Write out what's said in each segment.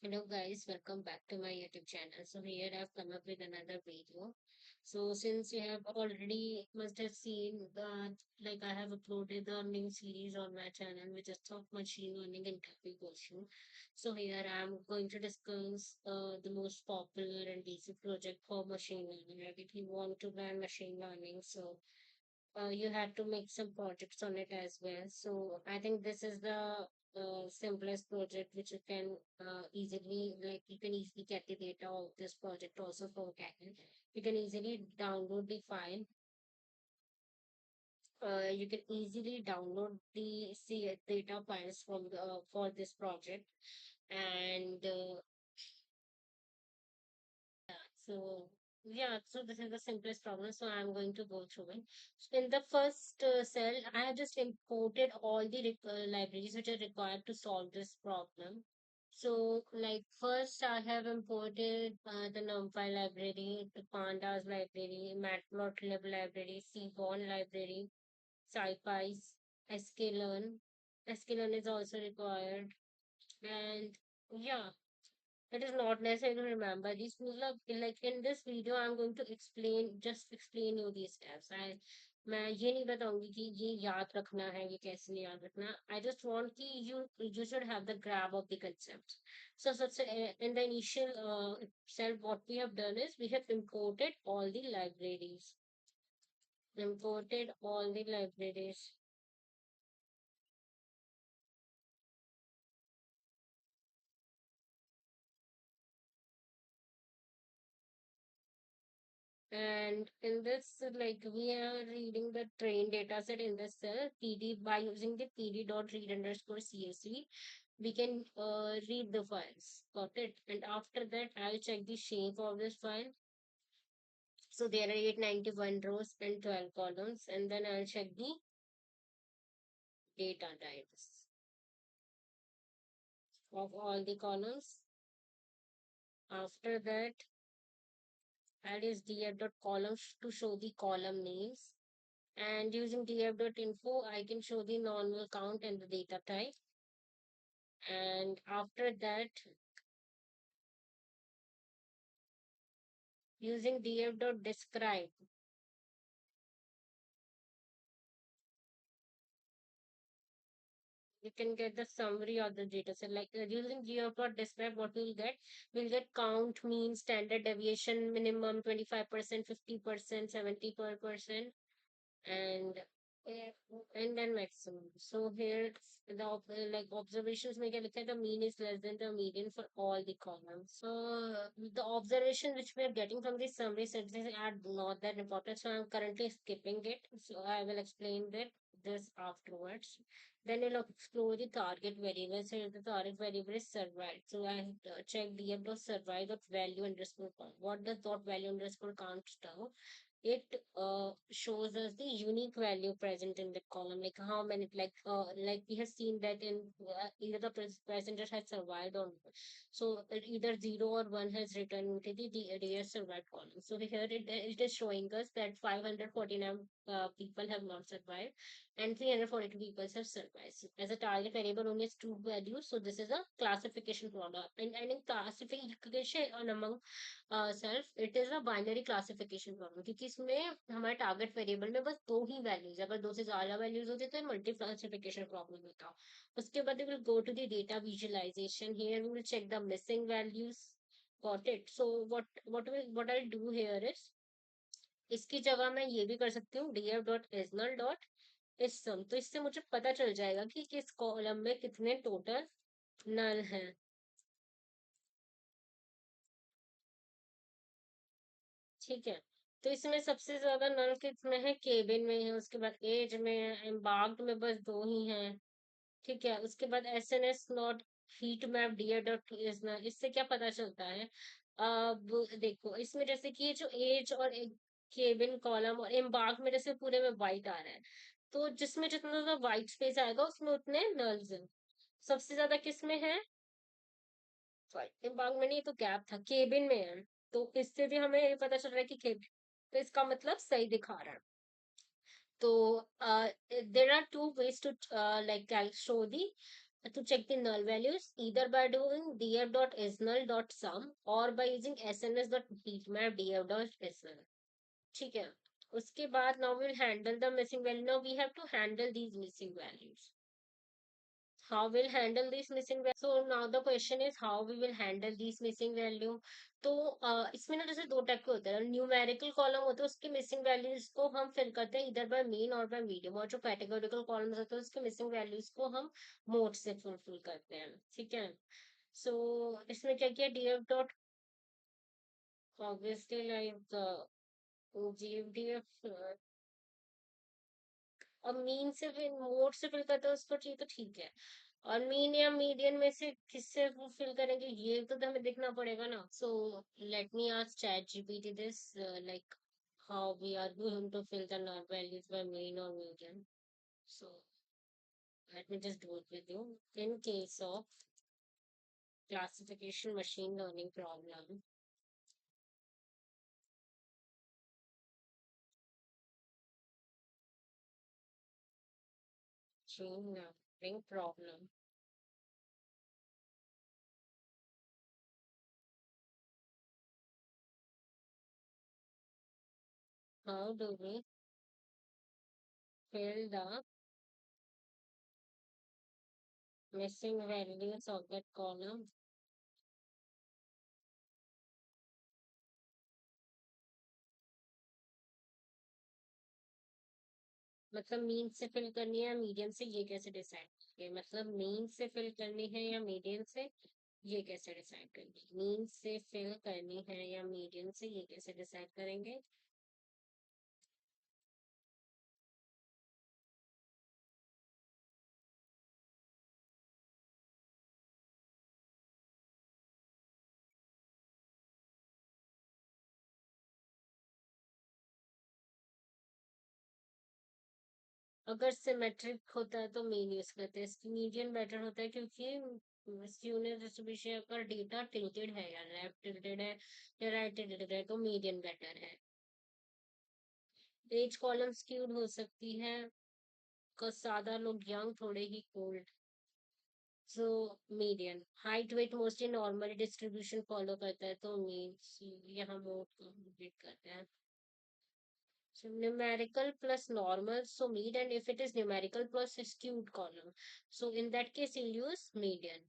Hello guys, welcome back to my YouTube channel. So here I've come up with another video. So since you have already must have seen that like I have uploaded a new series on my channel which is top machine learning interview question. So here I'm going to discuss the most popular and basic project for machine learning. Like if you want to learn machine learning, so you had to make some projects on it as well. So I think this is the simplest project which you can easily like you can easily get the data of this project also from Kaggle. You can easily download the file. You can easily download the data files from the for this project and so yeah, so this is the simplest problem. So I'm going to go through it. So in the first cell, I have just imported all the libraries which are required to solve this problem. So like first I have imported the NumPy library, the Pandas library, Matplotlib library, Seaborn library, SciPys, sklearn. sklearn is also required. And yeah, it is not necessary to remember these tools are like in this video I'm going to explain you these steps. मैं ये नहीं बताऊंगी कि ये याद रखना है ये कैसे नहीं याद रखना. I just want कि you should have the grab of the concept. So in the initial itself what we have done is we have imported all the libraries. And in this, like we are reading the train data set in this cell, PD by using the PD dot read underscore CSV, we can read the files. Got it? And after that, I'll check the shape of this file. So there are 891 rows and 12 columns, and then I'll check the data types of all the columns. After that, I'll use df.columns to show the column names. And using df.info, I can show the normal count and the data type. And after that, using df.describe, you can get the summary of the data set. Like using df.describe, what we'll get count, mean, standard deviation, minimum 25%, 50%, 70%, and eh, and then maximum. So here like observations make it look at the mean is less than the median for all the columns. So the observation which we are getting from the summary sentences are not that important. So I'm currently skipping it. So I will explain that this afterwards. Then we'll explore the target variable. So the target variable is survived. So I check df dot survive dot value underscore count. What does dot value underscore count do? It shows us the unique value present in the column, like how many, like we have seen that in either the passenger has survived or not. So either 0 or 1 has returned into the rare survived column. So here it is showing us that 549 people have not survived and 342 people have survived. So as a target variable only has two values, so this is a classification problem. And in classification among self it is a binary classification problem क्योंकि इसमें हमारे target variable में बस दो ही values है. अगर दो से ज्यादा वैल्यूज होती तो मल्टी क्लासिफिकेशन प्रॉब्लम होता. उसके बाद will go to the data visualization. Here we will check the missing values. Got it. So what I do here is इसकी जगह मैं ये भी कर सकती हूँ df डॉट एजनल डॉट इस सम. तो इससे मुझे पता चल जाएगा कि किस कॉलम में कितने टोटल नल हैं. ठीक है. तो इसमें सबसे ज्यादा नल किसमें है? केबिन में है. उसके बाद एज में है. एम्बार्क्ड में बस दो ही हैं. ठीक है. उसके बाद S N S not heat map dear dot इससे क्या पता चलता है? अब देखो इसमें जैसे कि ये जो एज और केबिन कॉलम और एम्बार्क में जैसे पूरे में वाइट आ रहा है. तो जिसमें जितना ज्यादा व्हाइट स्पेस आएगा उसमें उतने नल्स हैं. सबसे ज्यादा किसमें है? एम्बार्क में नहीं, तो गैप था. केबिन में है. तो इससे भी हमें ये पता चल रहा है कि केबिन, तो इसका मतलब सही दिखा रहा है. तो there are two ways to like show the to check the null values either by doing df.isnull.sum or by using sns.heatmap df.isnull. ठीक है. उसके बाद now we'll handle the missing value. Now we have to handle these missing values. How we'll handle these missing value? So now the question is how we will handle these missing value. तो इसमें ना जैसे दो type के होते हैं. Numerical column होता है, उसके मिसिंग वैल्यूज को हम फिल करते हैं इधर बाय मीन और बाय मीडियम, और जो कैटेगोरिकल कॉलम्स होते हैं उसके मिसिंग वैल्यूज को हम मोड से फुलफिल करते हैं. ठीक है. सो इसमें क्या किया, df dot obviously like gfdf और मीन से फिर मोड से फिल करते हैं उसको, चाहिए तो ठीक है. और मीन या मीडियन में से किससे फिल करेंगे ये तो हमें देखना पड़ेगा ना. So let me ask ChatGPT this, like how we are going to fill the null values by mean or median. So let me just do it with you. In case of classification machine learning problem, machine learning problem, how do we fill the missing values of that column? मतलब mean से fill करनी है या median से, ये कैसे decide करेंगे? मतलब मीन से फिल करनी है या मीडियन से, ये कैसे डिसाइड करेंगे? मीन से फिल करनी है या मीडियन से, ये कैसे डिसाइड करेंगे? अगर सिमेट्रिक होता है तो मीन यूज करते हैं. मीडियन बेटर होता है क्योंकि यूनिट डिस्ट्रीब्यूशन का डेटा टिल्टेड है या लेफ्ट टिल्टेड है या राइट टिल्टेड है, तो मीडियन बेटर है. एज कॉलम स्क्यूड हो सकती है बिकॉज ज्यादा लोग यंग थोड़े ही old. So median. Height weight mostly normal distribution follow करता है तो मीन्स यहाँ मोड कंप्लीट करते हैं. So numerical plus normal, so mid, and if it is numerical plus skewed column, so in that case you'll use median.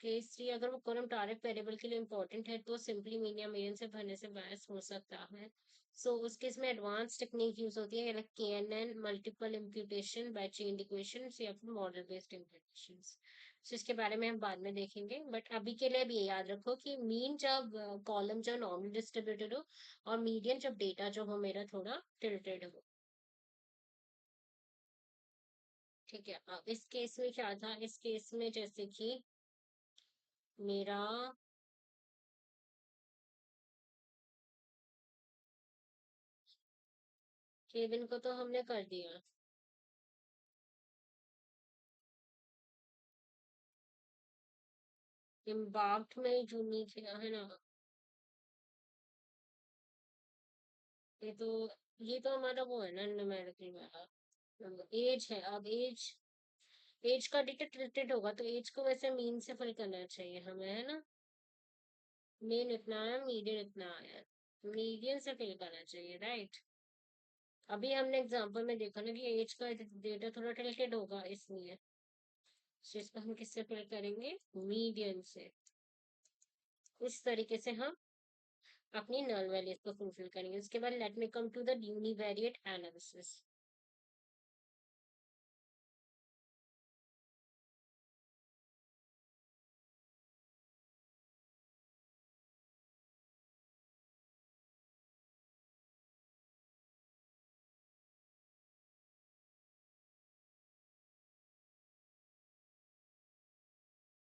Case three, अगर वो column target variable के लिए इंपॉर्टेंट है तो सिंपली मीन या median से भरने से बायस हो सकता है. सो उस केस में एडवांस टेक्निक यूज होती है, like KNN, multiple imputation by chain equation या फिर मॉडल बेस्ड इम्प्यूटेशन. सो इसके बारे में हम बाद में देखेंगे, बट अभी के लिए अब ये याद रखो कि मीन जब कॉलम जो नॉर्मली डिस्ट्रीब्यूटेड हो, और मीडियन जब डेटा जो हो मेरा थोड़ा टिल्टेड हो. ठीक है. अब इस केस में क्या था, इस केस में जैसे कि मेरा केविन को तो हमने कर दिया. इम्बाक्ट में जो नीचे है ना, ये तो ये तो हमारा वो है ना न्यूमेरिकल वाला. एज है. अब एज, एज का डेटा ट्रीटेड होगा तो एज को वैसे मीन से फिल करना चाहिए हमें, है ना. मीन इतना है, मीडियन इतना है, मीडियन से फिल करना चाहिए, राइट. अभी हमने एग्जांपल में देखा ना कि एज का डेटा थोड़ा टिल्टेड होगा इसलिए. तो इसको हम किससे फिल करेंगे? मीडियन से. इस तरीके से हम अपनी नल वैल्यूज को फुलफिल करेंगे. उसके बाद let me come to the univariate analysis.